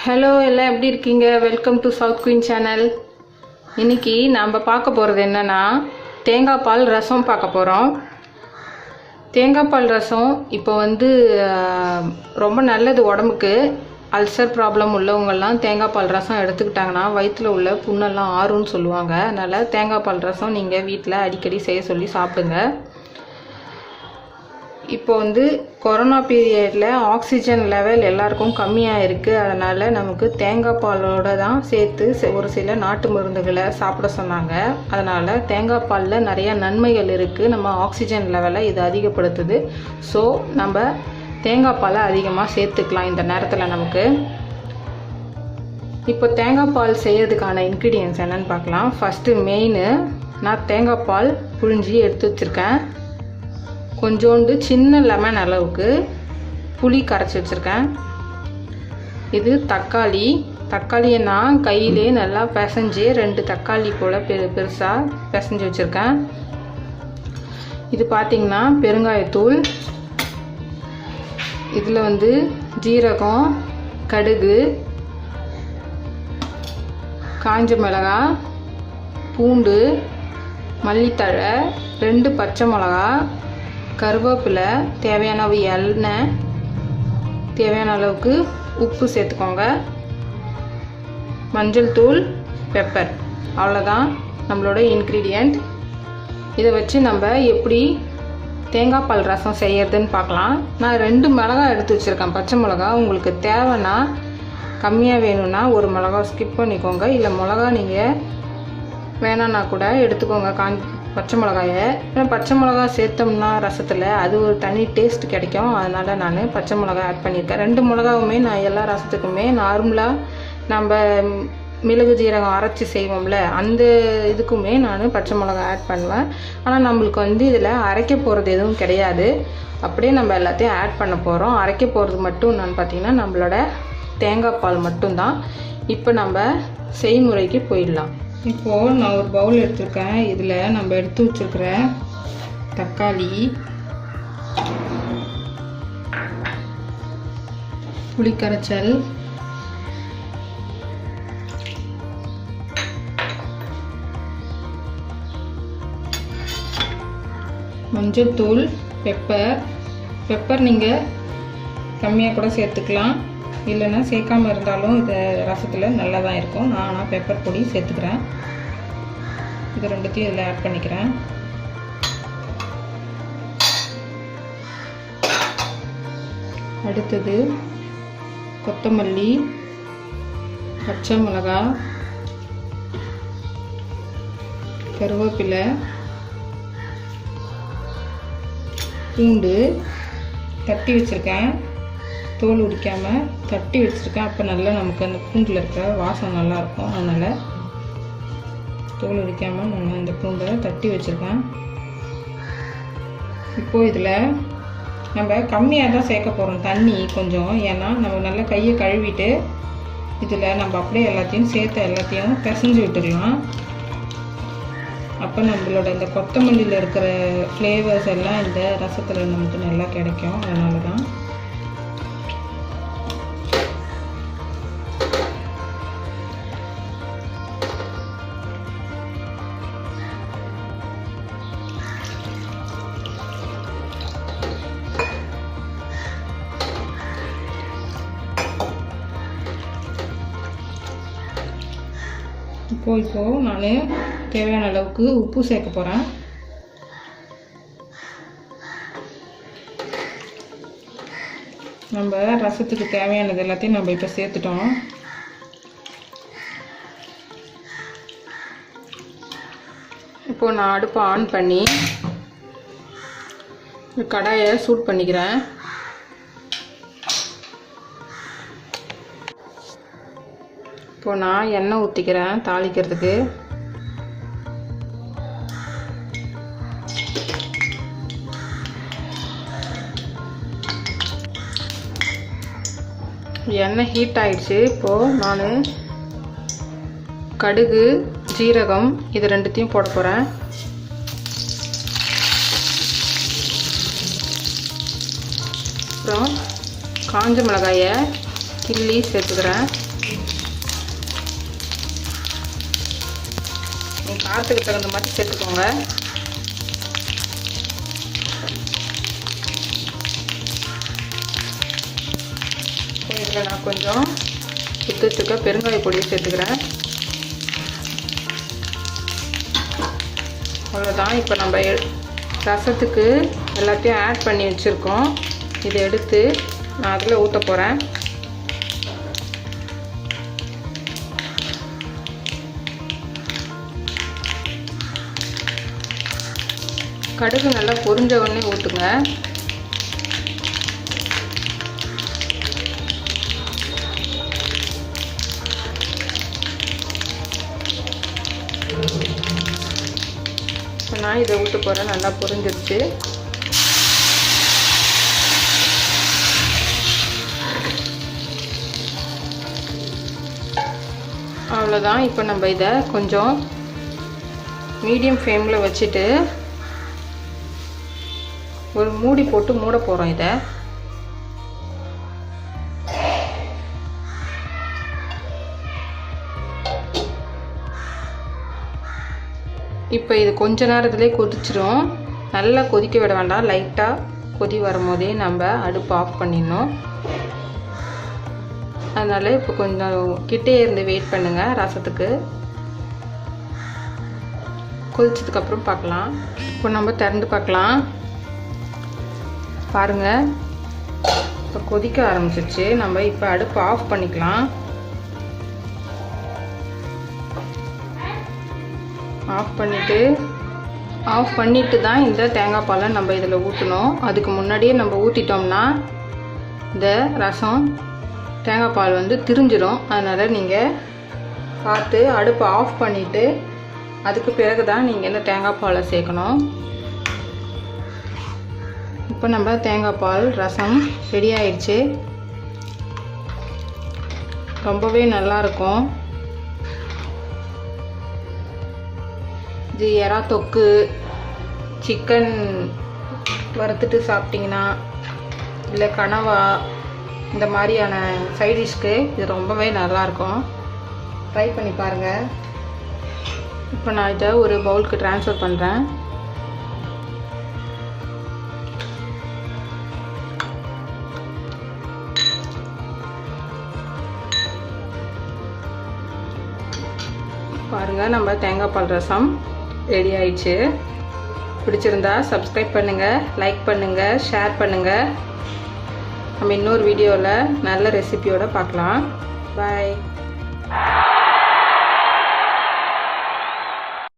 Hello எல்லாம் எப்படி இருக்கீங்க? Welcome to south queen channel. இன்றைக்கி நம்ம பார்க்க போகிறது என்னென்னா தேங்காய் பால் ரசம் பார்க்க போகிறோம். தேங்காய் பால் ரசம் இப்போ ரொம்ப நல்லது உடம்புக்கு. அல்சர் ப்ராப்ளம் உள்ளவங்கெல்லாம் தேங்காய் பால் ரசம் எடுத்துக்கிட்டாங்கன்னா வயிற்றில் உள்ள புண்ணெல்லாம் ஆறும்னு சொல்லுவாங்க. அதனால் தேங்காய் பால் ரசம் நீங்கள் வீட்டில் அடிக்கடி செய்ய சொல்லி சாப்பிடுங்க. இப்போ கொரோனா பீரியடில் ஆக்சிஜன் லெவல் எல்லாருக்கும் கம்மியாக இருக்குது. அதனால் நமக்கு தேங்காய் பாலோடு தான் சேர்த்து ஒரு சில நாட்டு மருந்துகளை சாப்பிட சொன்னாங்க. அதனால் தேங்காய் பாலில் நிறையா நன்மைகள் இருக்குது. நம்ம ஆக்சிஜன் லெவலை இது அதிகப்படுத்துது. ஸோ நம்ம தேங்காய் பாலை அதிகமாக சேர்த்துக்கலாம் இந்த நேரத்தில். நமக்கு இப்போ தேங்காய் பால் செய்யறதுக்கான இன்க்ரீடியன்ட்ஸ் என்னென்னு பார்க்கலாம். ஃபஸ்ட்டு மெயின், நான் தேங்காய் பால் புழிஞ்சி எடுத்து வச்சுருக்கேன். கொஞ்சோண்டு சின்ன லெமன் அளவுக்கு புளி கரைச்சி வச்சுருக்கேன். இது தக்காளியை நான் கையிலே நல்லா பிசைஞ்சு 2 தக்காளி போல் பெருசாக பிசைஞ்சு வச்சுருக்கேன். இது பார்த்திங்கன்னா பெருங்காயத்தூள். இதில் ஜீரகம், கடுகு, காஞ்ச மிளகாய், பூண்டு, மல்லித்தழை, 2 பச்சை மிளகா, கருவேப்பிலை, தேவையான எண்ணெய், தேவையான அளவுக்கு உப்பு சேர்த்துக்கோங்க, மஞ்சள் தூள், பெப்பர். அவ்வளோதான் நம்மளோட இன்க்ரீடியண்ட். இதை வச்சு நம்ம எப்படி தேங்காய் பால் ரசம் செய்யறதுன்னு பார்க்கலாம். நான் 2 மிளகாய் எடுத்து வச்சுருக்கேன், பச்சை மிளகா. உங்களுக்கு தேவைன்னா கம்மியாக வேணும்னா 1 மிளகா ஸ்கிப் பண்ணிக்கோங்க. இல்லை மிளகா நீங்கள் வேணான்னா கூட எடுத்துக்கோங்க, பச்சை மிளகாயை. ஏன்னா பச்சை மிளகா சேர்த்தோம்னா ரசத்தில் அது ஒரு தனி டேஸ்ட் கிடைக்கும். அதனால் நான் பச்சை மிளகா ஆட் பண்ணியிருக்கேன். 2 மிளகாவுமே நான் எல்லா ரசத்துக்குமே நார்மலாக நம்ம மிளகு ஜீரகம் அரைச்சி செய்வோம்ல, அந்த இதுக்குமே நான் பச்சை மிளகா ஆட் பண்ணுவேன். ஆனால் நம்மளுக்கு இதில் அரைக்க போகிறது எதுவும் கிடையாது. அப்படியே நம்ம எல்லாத்தையும் ஆட் பண்ண போகிறோம். அரைக்க போகிறது மட்டும் நான் பார்த்திங்கன்னா நம்மளோட தேங்காய் பால் மட்டும்தான். இப்போ நம்ம செய்முறைக்கு போயிடலாம். இப்போது நான் ஒரு பவுல் எடுத்துருக்கேன். இதில் நம்ம எடுத்து வச்சுருக்கிற தக்காளி, புளி கரைச்சல், மஞ்சள் தூள், பெப்பர் நீங்கள் கம்மியாக கூட சேர்த்துக்கலாம். இல்லைன்னா சேர்க்காமல் இருந்தாலும் இது ரசத்தில் நல்லா தான் இருக்கும். நான் பெப்பர் பொடி சேர்த்துக்கிறேன். இது 2த்தையும் இதில் ஆட் பண்ணிக்கிறேன். அடுத்தது கொத்தமல்லி, பச்சை மிளகாய், கருவேப்பிலை, பூண்டு தட்டி வச்சுருக்கேன், தோல் உரிக்காமல் தட்டி வச்சுருக்கேன். அப்போ நல்லா நமக்கு அந்த பூண்டில் இருக்கிற வாசம் நல்லாயிருக்கும். அதனால் தோல் உரிக்காமல் நான் இந்த பூண்டை தட்டி வச்சுருக்கேன். இப்போது இதில் நம்ம கம்மியாக தான் சேர்க்க போகிறோம் தண்ணி கொஞ்சம். ஏன்னா நம்ம நல்லா கையை கழுவிட்டு இதில் நம்ம அப்படியே எல்லாத்தையும் பிசைஞ்சு விட்டுடலாம். அப்போ நம்மளோட இந்த கொத்தமல்லியில் இருக்கிற ஃப்ளேவர்ஸ் எல்லாம் இந்த ரசத்தில் நமக்கு நல்லா கிடைக்கும். அதனால தான் இப்போது நான் தேவையான அளவுக்கு உப்பு சேர்க்க போகிறேன். நம்ம ரசத்துக்கு தேவையானது எல்லாத்தையும் நம்ம இப்போ சேர்த்துட்டோம். இப்போது நான் அடுப்பை ஆன் பண்ணி கடாயை சூட் பண்ணிக்கிறேன். இப்போ நான் எண்ணெய் ஊற்றிக்கிறேன் தாளிக்கிறதுக்கு. எண்ணெய் ஹீட் ஆயிடுச்சு. இப்போது நான் கடுகு, ஜீரகம் இது 2த்தையும் போட போகிறேன். அப்புறம் காஞ்ச மிளகாயை கிள்ளி சேர்த்துக்கிறேன். காரத்துக்கு தகுந்த மாதிரி சேர்த்துக்கோங்க. இதில் நான் கொஞ்சம் சுத்த பெருங்காய பொடியை சேர்த்துக்கிறேன். அவ்வளோதான். இப்போ நம்ம ரசத்துக்கு எல்லாத்தையும் ஆட் பண்ணி வச்சுருக்கோம். இதை எடுத்து நான் அதில் ஊற்ற போகிறேன். கடுகு நல்லா பொரிஞ்ச உடனே ஊற்றுங்க. இப்போ நான் இதை ஊற்ற போகிறேன். நல்லா பொரிஞ்சிருச்சு. அவ்வளோதான். இப்போ நம்ம இதை கொஞ்சம் மீடியம் ஃப்ளேமில் வச்சுட்டு ஒரு மூடி போட்டு மூட போகிறோம். இதை இப்போ இது கொஞ்ச நேரத்துலேயே கொதிச்சிடும். நல்லா கொதிக்க விட வேண்டாம். லைட்டாக கொதி வரும்போதே நம்ம அடுப்பு ஆஃப் பண்ணிடணும். அதனால் இப்போ கொஞ்சம் கிட்டே இருந்து வெயிட் பண்ணுங்கள். ரசத்துக்கு கொதிச்சதுக்கப்புறம் பார்க்கலாம். இப்போ நம்ம திறந்து பார்க்கலாம். பாருங்கள், இப்போ கொதிக்க ஆரம்பிச்சிருச்சு. நம்ம இப்போ அடுப்பு ஆஃப் பண்ணிக்கலாம். ஆஃப் பண்ணிட்டு தான் இந்த தேங்காய் பாலை நம்ம இதில் ஊற்றணும். அதுக்கு முன்னாடியே நம்ம ஊற்றிட்டோம்னா இந்த ரசம் தேங்காய் பால் வந்து திரிஞ்சிடும். அதனால் நீங்கள் பார்த்து அடுப்பை ஆஃப் பண்ணிவிட்டு அதுக்கு பிறகு தான் நீங்கள் இந்த தேங்காய் பாலை சேர்க்கணும். இப்போ நம்ம தேங்காய் பால் ரசம் ரெடி ஆயிடுச்சு. ரொம்பவே நல்லாயிருக்கும். இது எறா தொக்கு, சிக்கன் வறுத்துட்டு சாப்பிட்டிங்கன்னா, இல்லை கனவா, இந்த மாதிரியான சைட் டிஷ்க்கு இது ரொம்பவே நல்லாயிருக்கும். ட்ரை பண்ணி பாருங்கள். இப்போ நான் இதை ஒரு பவுலுக்கு ட்ரான்ஸ்ஃபர் பண்ணுறேன். பாருங்கள், நம்ம தேங்காய் பால் ரசம் ரெடி ஆயிடுச்சு. பிடிச்சிருந்தா சப்ஸ்கிரைப் பண்ணுங்கள், லைக் பண்ணுங்கள், ஷேர் பண்ணுங்கள். நம்ம இன்னொரு வீடியோவில் நல்ல ரெசிபியோடு பார்க்கலாம். பாய்.